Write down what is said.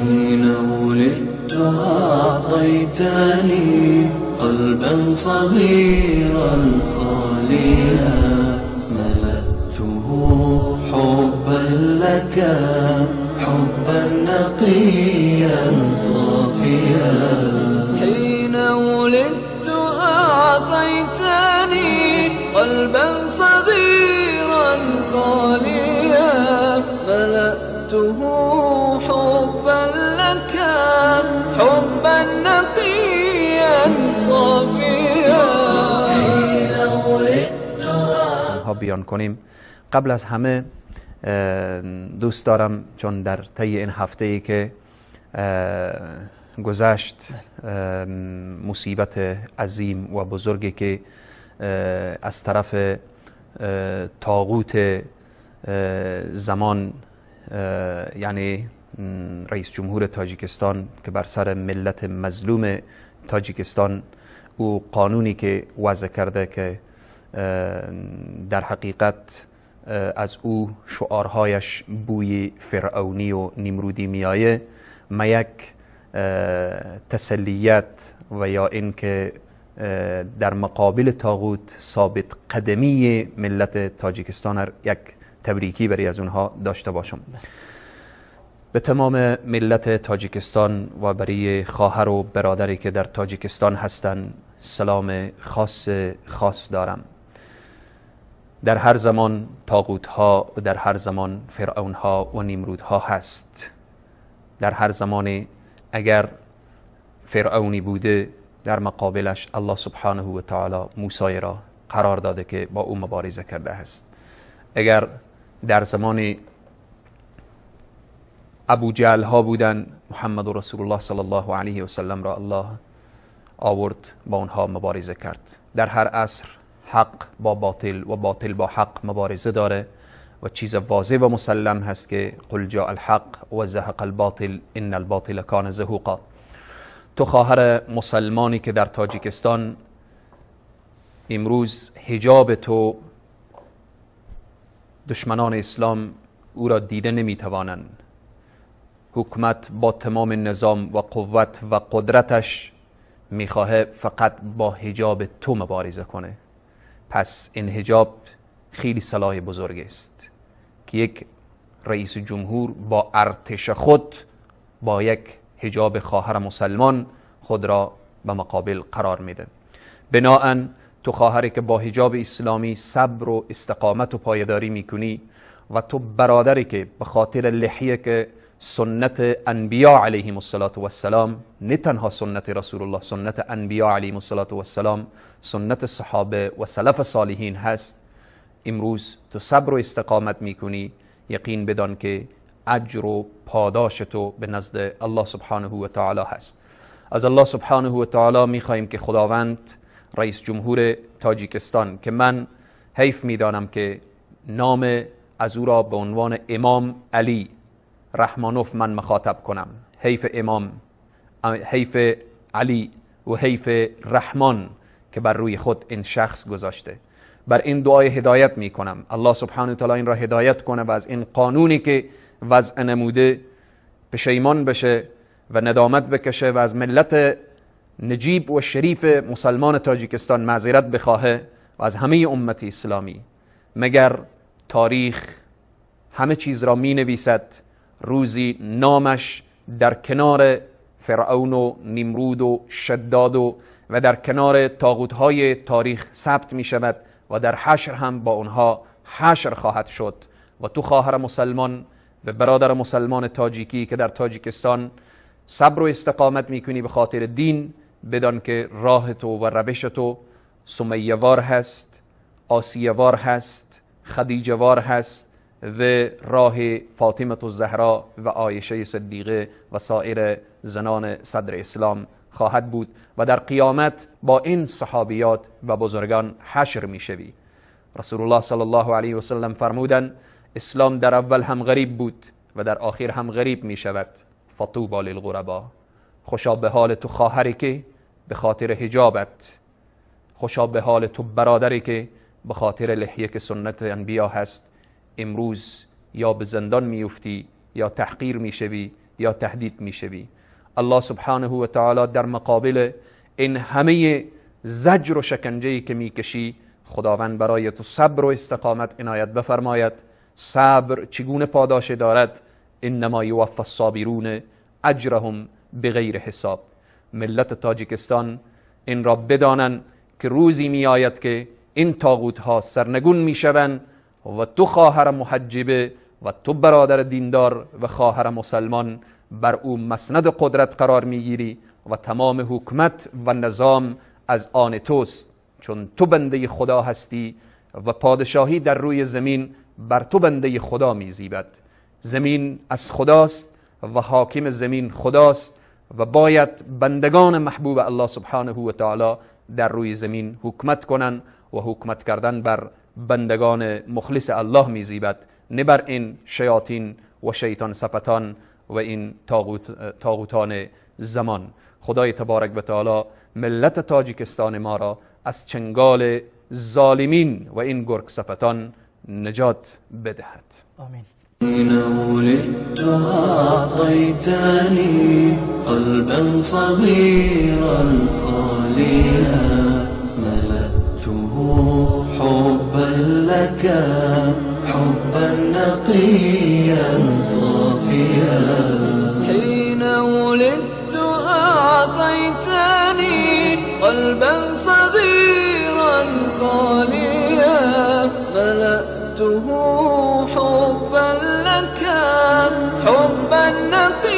حين ولدت أعطيتني قلبا صغيرا خاليا ملأته حبا لك حبا نقيا صافيا حين ولدت أعطيتني قلبا صغيرا خاليا ملأته حبا لك حبا نقيا صافيا حين ولدت ها بیان کنیم. قبل از همه دوست دارم چون در طی این هفته‌ای که گذشت مصیبت عظیم و بزرگی که از طرف طاغوت زمان یعنی رئیس جمهور تاجیکستان که بر سر ملت مظلوم تاجیکستان او قانونی که وضع کرده که در حقیقت از او شعارهایش بوی فرعونی و نمرودی میایه ما یک تسلیت و یا اینکه در مقابل طاغوت ثابت قدمی ملت تاجیکستان یک تبریکی برای از اونها داشته باشم. به تمام ملت تاجیکستان و برای خواهر و برادری که در تاجیکستان هستند سلام خاص دارم. در هر زمان طاغوت ها و در هر زمان فرعون ها و نمرود ها هست. در هر زمان اگر فرعونی بوده در مقابلش الله سبحانه و تعالی موسی را قرار داده که با او مبارزه کرده است. اگر در زمان ابو جهل ها بودن محمد رسول الله صلی الله علیه و سلم را الله آورد با اونها مبارزه کرد. در هر عصر حق با باطل و باطل با حق مبارزه داره و چیز واضح و مسلم هست که قل جاء الحق و زهق الباطل ان الباطل کان زهوقا. تو خواهر مسلمانی که در تاجیکستان امروز حجاب تو دشمنان اسلام او را دیده نمیتوانند. حکومت با تمام نظام و قوت و قدرتش میخواه فقط با حجاب تو مبارزه کنه. پس این حجاب خیلی سلاح بزرگ است که یک رئیس جمهور با ارتش خود با یک حجاب خواهر مسلمان خود را به مقابل قرار میده. بناهن تو خواهری که با حجاب اسلامی صبر و استقامت و پایداری میکنی و تو برادری که به خاطر لحیه که سنت انبیاء علیهم السلام نه تنها سنت رسول الله، سنت انبیاء علیهم السلام، سنت صحابه و سلف صالحین هست، امروز تو صبر و استقامت میکنی، یقین بدان که اجر و پاداش تو به نزد الله سبحانه و تعالی هست. از الله سبحانه و تعالی میخواهیم که خداوند رئیس جمهور تاجیکستان که من حیف میدانم که نام از او را به عنوان امام علی رحمانوف من مخاطب کنم، حیف امام، حیف علی و حیف رحمان که بر روی خود این شخص گذاشته. بر این دعای هدایت می کنم الله سبحانه و تعالی این را هدایت کنه و از این قانونی که وضع نموده پشیمان بشه و ندامت بکشه و از ملت نجیب و شریف مسلمان تاجیکستان معذرت بخواهه و از همه امت اسلامی. مگر تاریخ همه چیز را می نویسد روزی نامش در کنار فرعون و نمرود و شداد و در کنار طاغوت‌های تاریخ ثبت می شود و در حشر هم با اونها حشر خواهد شد. و تو خواهر مسلمان و برادر مسلمان تاجیکی که در تاجیکستان صبر و استقامت میکنی به خاطر دین، بدان که راه تو و روش تو سمیه‌وار هست، آسیه‌وار هست، خدیجه‌وار هست و راه فاطمه الزهرا و عایشه صدیقه و سایر زنان صدر اسلام خواهد بود و در قیامت با این صحابیات و بزرگان حشر میشوی. رسول الله صلی الله علیه و سلم فرمودن اسلام در اول هم غریب بود و در آخر هم غریب می شود. فطوبى للغربا. خوشا به حال تو خواهری که به خاطر حجابت، خوشا به حال تو برادری که به خاطر لحیه که سنت انبیا هست امروز یا به زندان میفتی یا تحقیر میشوی یا تهدید میشوی. الله سبحانه و تعالی در مقابل این همه زجر و شکنجه‌ای که میکشی، خداوند برای تو صبر و استقامت عنایت بفرماید. صبر چگونه پاداش دارد؟ انما یوفی الصابرون اجرهم بغیر حساب. ملت تاجیکستان این را بدانند که روزی می آید که این طاغوت ها سرنگون می شوند و تو خواهر محجبه و تو برادر دیندار و خواهر مسلمان بر او مسند قدرت قرار می گیری و تمام حکمت و نظام از آن توست، چون تو بنده خدا هستی و پادشاهی در روی زمین بر تو بنده خدا می زیبد. زمین از خداست و حاکم زمین خداست و باید بندگان محبوب الله سبحانه و تعالی در روی زمین حکمت کنن و حکمت کردن بر بندگان مخلص الله می زیبد، نه بر این شیاطین و شیطان صفتان و این طاغوتان زمان. خدای تبارک و تعالی ملت تاجیکستان ما را از چنگال ظالمین و این گرگ صفتان نجات بدهد. آمین. حين ولدت أعطيتني قلبا صغيرا خاليا ملأته حبا لك حبا نقيا صافيا. حين ولدت أعطيتني قلبا صغيرا خاليا ملأته حبا لك حبا نقيا